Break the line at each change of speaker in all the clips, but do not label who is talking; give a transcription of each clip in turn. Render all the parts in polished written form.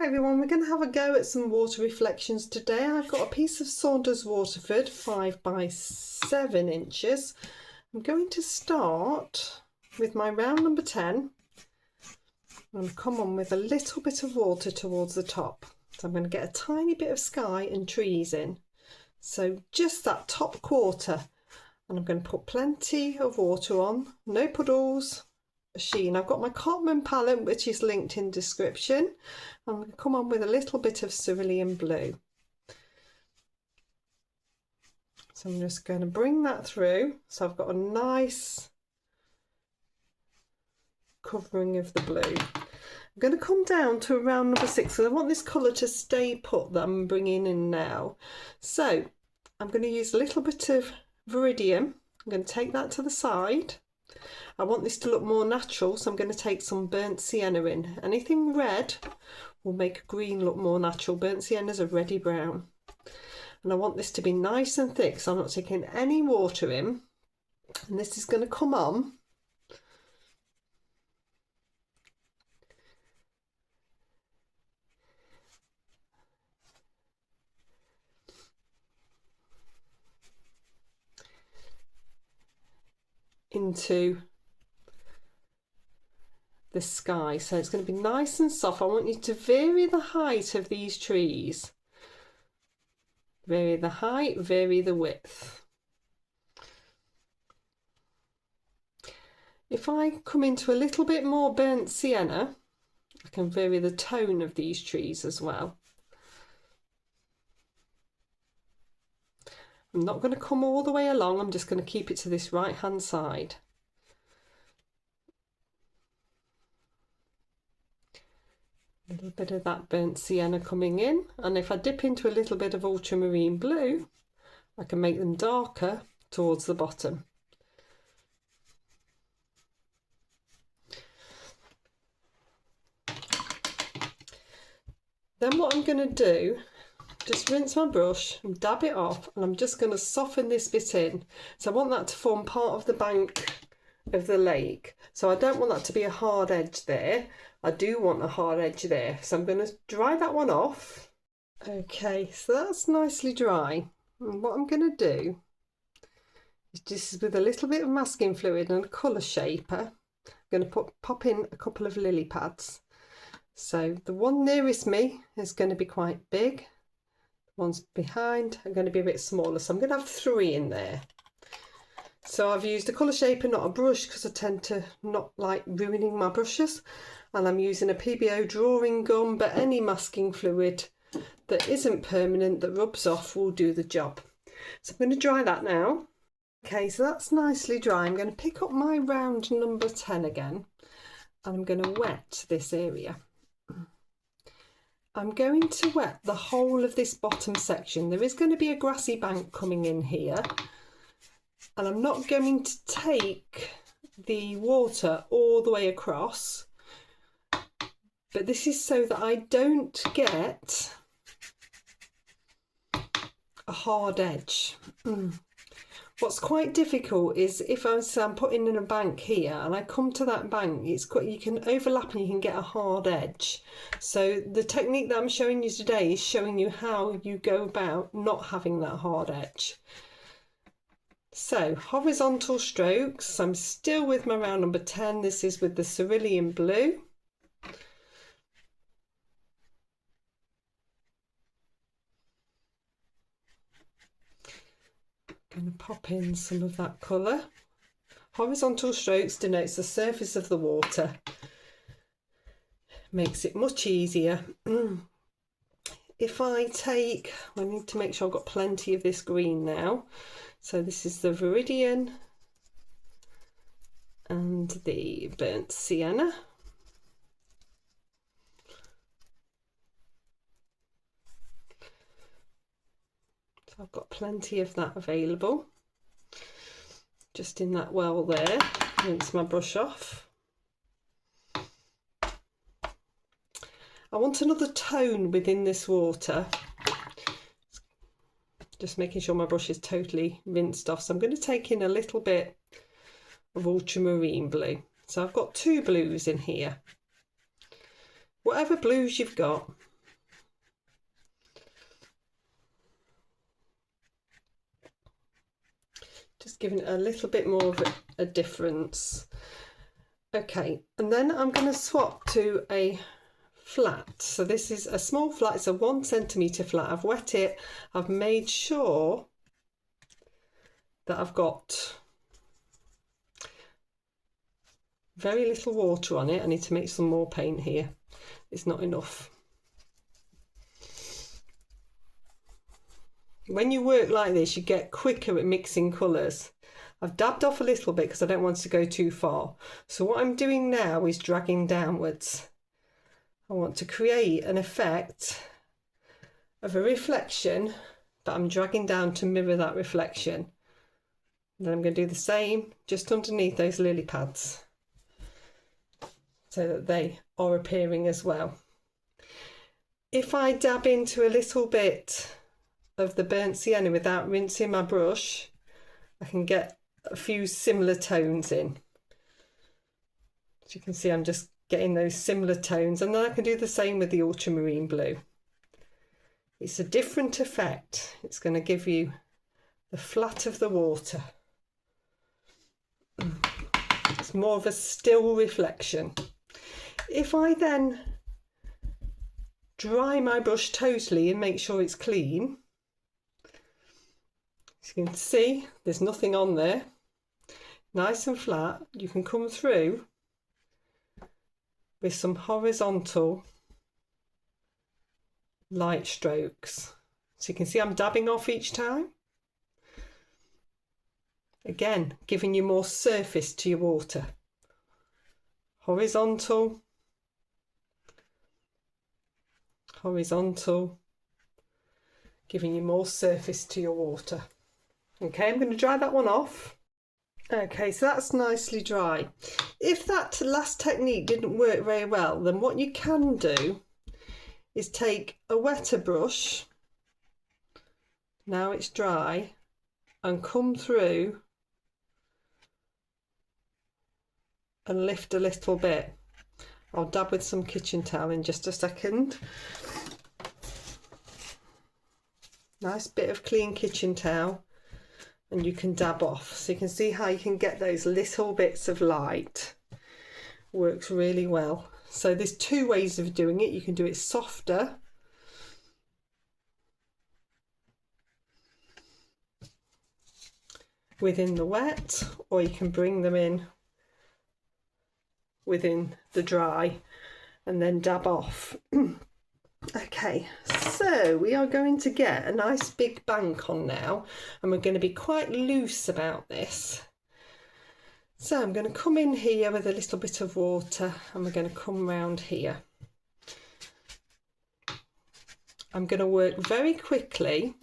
Hi everyone, we're going to have a go at some water reflections today. I've got a piece of Saunders Waterford 5 by 7 inches. I'm going to start with my round number 10 and come on with a little bit of water towards the top. So I'm going to get a tiny bit of sky and trees in. So just that top quarter, and I'm going to put plenty of water on, no puddles. Sheen. I've got my Cotman Palette, which is linked in description. I'm going to come on with a little bit of cerulean blue. So I'm just going to bring that through. So I've got a nice covering of the blue. I'm going to come down to around number 6 because I want this colour to stay put that I'm bringing in now. So I'm going to use a little bit of Viridian. I'm going to take that to the side. I want this to look more natural, so I'm going to take some burnt sienna in. Anything red will make green look more natural. Burnt sienna's a reddy brown. And I want this to be nice and thick, so I'm not taking any water in. And this is going to come on. Into the sky, so it's going to be nice and soft. I want you to vary the height of these trees, vary the height, vary the width. If I come into a little bit more burnt sienna, I can vary the tone of these trees as well. I'm not going to come all the way along, I'm just going to keep it to this right hand side. A little bit of that burnt sienna coming in, and if I dip into a little bit of ultramarine blue, I can make them darker towards the bottom. Then what I'm going to do, just rinse my brush and dab it off, and I'm just going to soften this bit in. So I want that to form part of the bank of the lake. So I don't want that to be a hard edge there. I do want a hard edge there. So I'm going to dry that one off. Okay, so that's nicely dry. And what I'm going to do is just with a little bit of masking fluid and a colour shaper, I'm going to pop in a couple of lily pads. So the one nearest me is going to be quite big. The ones behind are going to be a bit smaller. So I'm going to have 3 in there. So I've used a colour shaper, not a brush, because I tend to not like ruining my brushes. And I'm using a PBO drawing gum, but any masking fluid that isn't permanent, that rubs off, will do the job. So I'm going to dry that now. Okay, so that's nicely dry. I'm going to pick up my round number 10 again, and I'm going to wet this area. I'm going to wet the whole of this bottom section. There is going to be a grassy bank coming in here, and I'm not going to take the water all the way across, but this is so that I don't get a hard edge. What's quite difficult is if I'm putting in a bank here and I come to that bank, you can overlap and you can get a hard edge. So the technique that I'm showing you today is showing you how you go about not having that hard edge. So horizontal strokes, I'm still with my round number 10. This is with the cerulean blue. Going to pop in some of that colour. Horizontal strokes denotes the surface of the water. Makes it much easier. If I need to make sure I've got plenty of this green now. So this is the Viridian and the burnt sienna. I've got plenty of that available. Just in that well there, rinse my brush off. I want another tone within this water. Just making sure my brush is totally rinsed off. So I'm going to take in a little bit of ultramarine blue. So I've got 2 blues in here. Whatever blues you've got, just giving it a little bit more of a difference. Okay, and then I'm going to swap to a flat. So this is a small flat, it's a 1 centimetre flat. I've wet it, I've made sure that I've got very little water on it. I need to make some more paint here, it's not enough. When you work like this, you get quicker at mixing colours. I've dabbed off a little bit because I don't want to go too far. So what I'm doing now is dragging downwards. I want to create an effect of a reflection that I'm dragging down to mirror that reflection. Then I'm going to do the same just underneath those lily pads so that they are appearing as well. If I dab into a little bit of the burnt sienna without rinsing my brush, I can get a few similar tones in. As you can see, I'm just getting those similar tones, and then I can do the same with the ultramarine blue. It's a different effect. It's going to give you the flat of the water. It's more of a still reflection. If I then dry my brush totally and make sure it's clean, as you can see, there's nothing on there, nice and flat, you can come through with some horizontal light strokes. So you can see I'm dabbing off each time. Again, giving you more surface to your water. Horizontal, horizontal, giving you more surface to your water. Okay, I'm going to dry that one off. Okay, so that's nicely dry. If that last technique didn't work very well, then what you can do is take a wetter brush, now it's dry, and come through and lift a little bit. I'll dab with some kitchen towel in just a second. Nice bit of clean kitchen towel, and you can dab off. So you can see how you can get those little bits of light. Works really well. So there's two ways of doing it. You can do it softer, within the wet, or you can bring them in within the dry and then dab off. Okay, so we are going to get a nice big bank on now, and we're going to be quite loose about this. So I'm going to come in here with a little bit of water, and we're going to come round here. I'm going to work very quickly,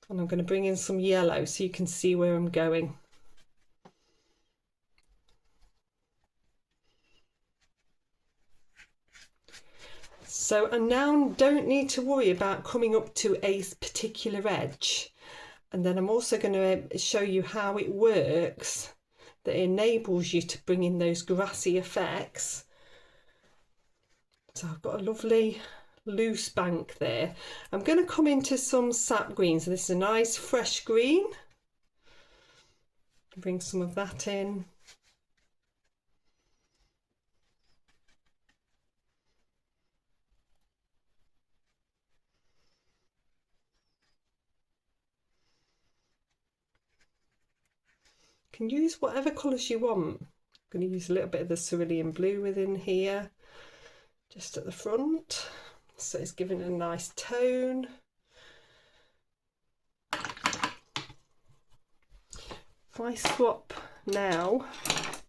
and I'm going to bring in some yellow so you can see where I'm going. So I now don't need to worry about coming up to a particular edge. And then I'm also going to show you how it works that enables you to bring in those grassy effects. So I've got a lovely loose bank there. I'm going to come into some sap green. So this is a nice fresh green. Bring some of that in. You can use whatever colours you want. I'm going to use a little bit of the cerulean blue within here, just at the front, so it's giving it a nice tone. If I swap now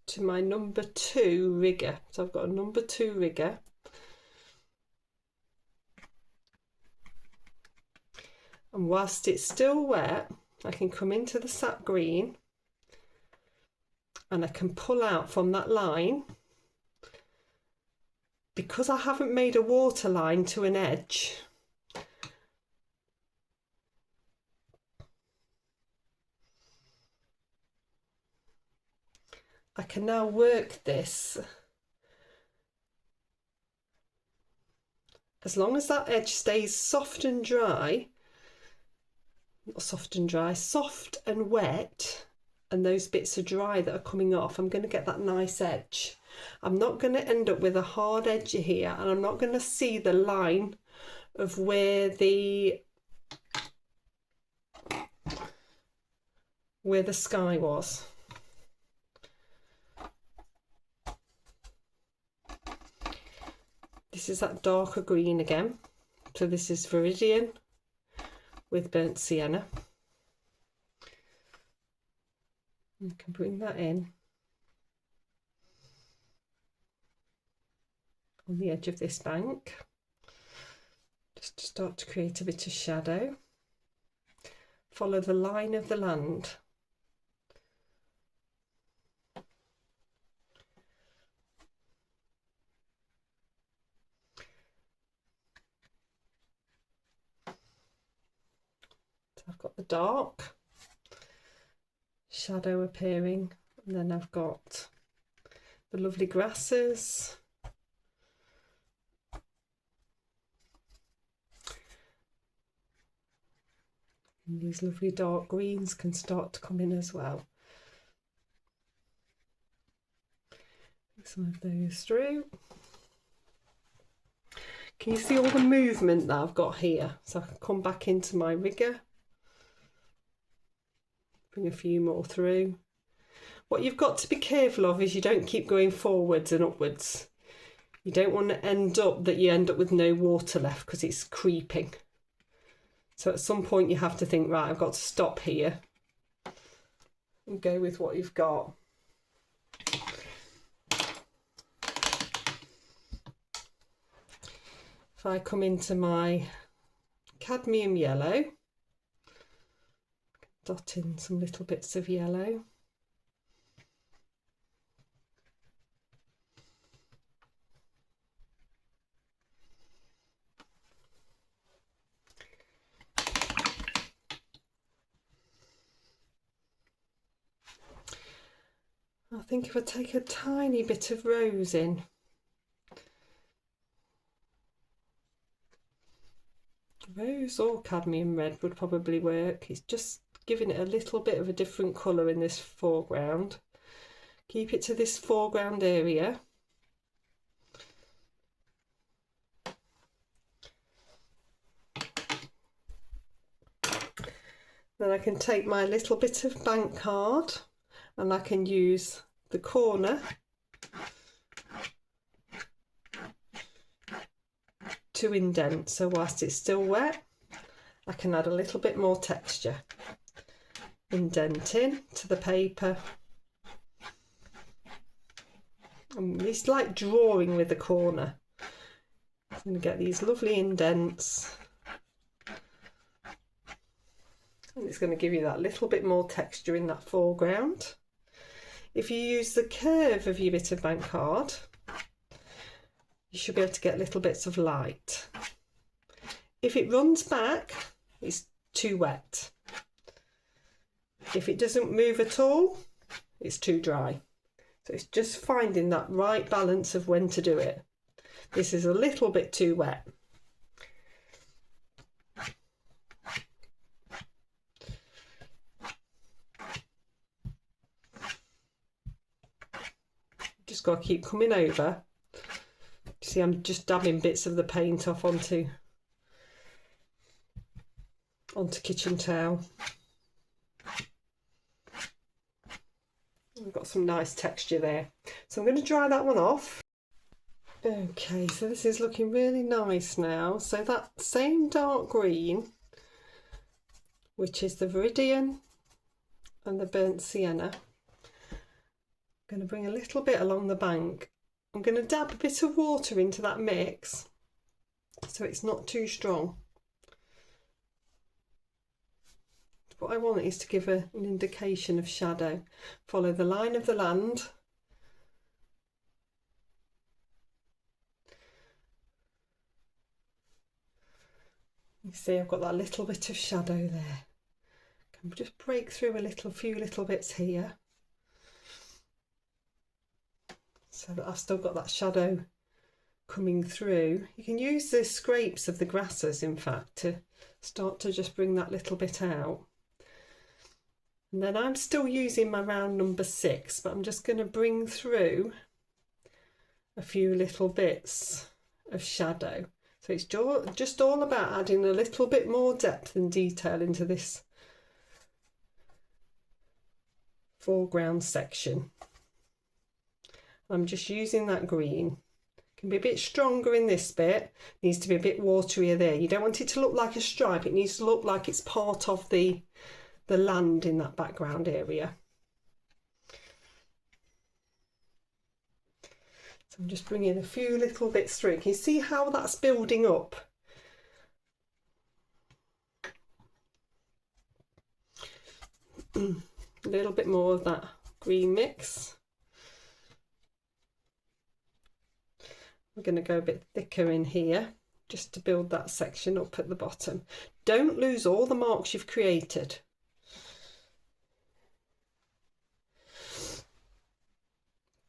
to my number 2 rigger, so I've got a number 2 rigger, and whilst it's still wet, I can come into the sap green and I can pull out from that line. Because I haven't made a water line to an edge, I can now work this. As long as that edge stays soft and dry, not soft and dry, soft and wet, and those bits are dry that are coming off, I'm going to get that nice edge. I'm not going to end up with a hard edge here, and I'm not going to see the line of where the sky was. This is that darker green again. So this is Viridian with burnt sienna. You can bring that in on the edge of this bank, just to start to create a bit of shadow. Follow the line of the land. So I've got the dark shadow appearing, and then I've got the lovely grasses. And these lovely dark greens can start to come in as well. Some of those through. Can you see all the movement that I've got here? So I can come back into my rigger, bring a few more through. What you've got to be careful of is you don't keep going forwards and upwards. You don't want to end up with no water left, because it's creeping. So at some point you have to think, right, I've got to stop here and go with what you've got. If I come into my cadmium yellow, dot in some little bits of yellow. I think if I take a tiny bit of rose in, rose or cadmium red would probably work. It's just giving it a little bit of a different colour in this foreground. Keep it to this foreground area. Then I can take my little bit of bank card and I can use the corner to indent. So whilst it's still wet, I can add a little bit more texture. Indenting to the paper. And it's like drawing with the corner. I'm going to get these lovely indents. And it's going to give you that little bit more texture in that foreground. If you use the curve of your bit of bank card, you should be able to get little bits of light. If it runs back, it's too wet. If it doesn't move at all, it's too dry. So it's just finding that right balance of when to do it. This is a little bit too wet. Just got to keep coming over. See, I'm just dabbing bits of the paint off onto kitchen towel. We've got some nice texture there. So I'm going to dry that one off. Okay, so this is looking really nice now. So that same dark green, which is the Viridian and the burnt sienna, I'm going to bring a little bit along the bank. I'm going to dab a bit of water into that mix so it's not too strong. What I want is to give an indication of shadow. Follow the line of the land. You see I've got that little bit of shadow there. Can just break through a few little bits here, so that I've still got that shadow coming through. You can use the scrapes of the grasses, in fact, to start to just bring that little bit out. And then I'm still using my round number 6, but I'm just going to bring through a few little bits of shadow. So it's just all about adding a little bit more depth and detail into this foreground section. I'm just using that green. It can be a bit stronger in this bit, needs to be a bit waterier there. You don't want it to look like a stripe, it needs to look like it's part of the land in that background area. So I'm just bringing a few little bits through. Can you see how that's building up? A little bit more of that green mix. We're going to go a bit thicker in here just to build that section up at the bottom. Don't lose all the marks you've created.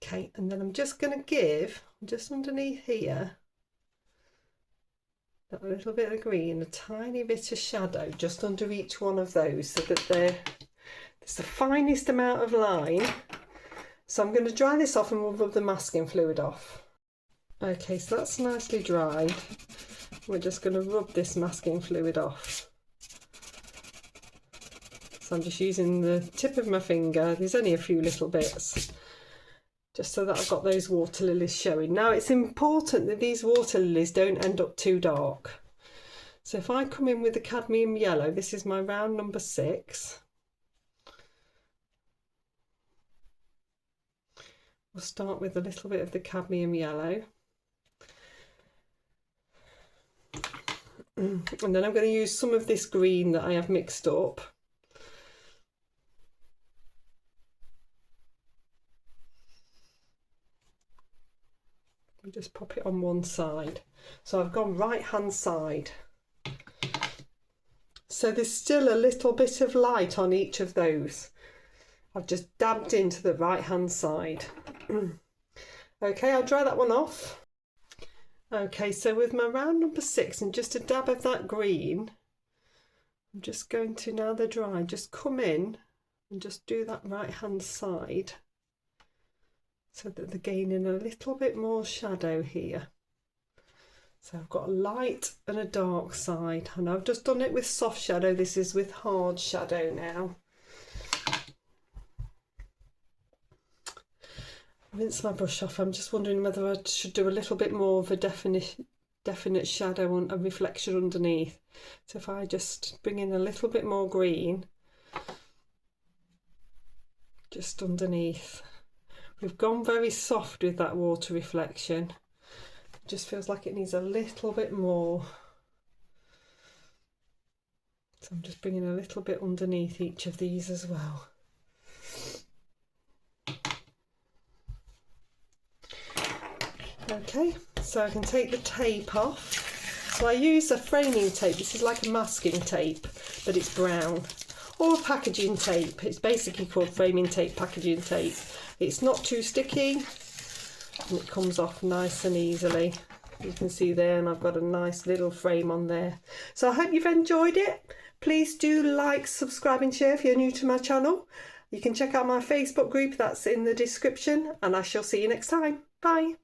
Okay, and then I'm just going to give, just underneath here, that little bit of green, a tiny bit of shadow just under each one of those, so that there's the finest amount of line. So I'm going to dry this off and we'll rub the masking fluid off. Okay, so that's nicely dried. We're just going to rub this masking fluid off. So I'm just using the tip of my finger, there's only a few little bits, just so that I've got those water lilies showing. Now it's important that these water lilies don't end up too dark. So if I come in with the cadmium yellow, this is my round number 6. We'll start with a little bit of the cadmium yellow. And then I'm going to use some of this green that I have mixed up. I'll just pop it on one side. So I've gone right hand side. So there's still a little bit of light on each of those. I've just dabbed into the right hand side. Okay, I'll dry that one off. Okay, so with my round number 6 and just a dab of that green, I'm just going to, now they're dry, just come in and just do that right hand side so that they're gaining a little bit more shadow here. So I've got a light and a dark side, and I've just done it with soft shadow. This is with hard shadow now. Rinse my brush off. I'm just wondering whether I should do a little bit more of a definite shadow and a reflection underneath. So if I just bring in a little bit more green just underneath. We've gone very soft with that water reflection. It just feels like it needs a little bit more. So I'm just bringing a little bit underneath each of these as well. Okay, so I can take the tape off. So I use a framing tape. This is like a masking tape, but it's brown. Or packaging tape. It's basically called framing tape, packaging tape. It's not too sticky and it comes off nice and easily. You can see there, and I've got a nice little frame on there. So I hope you've enjoyed it. Please do like, subscribe and share if you're new to my channel. You can check out my Facebook group, that's in the description, and I shall see you next time. Bye.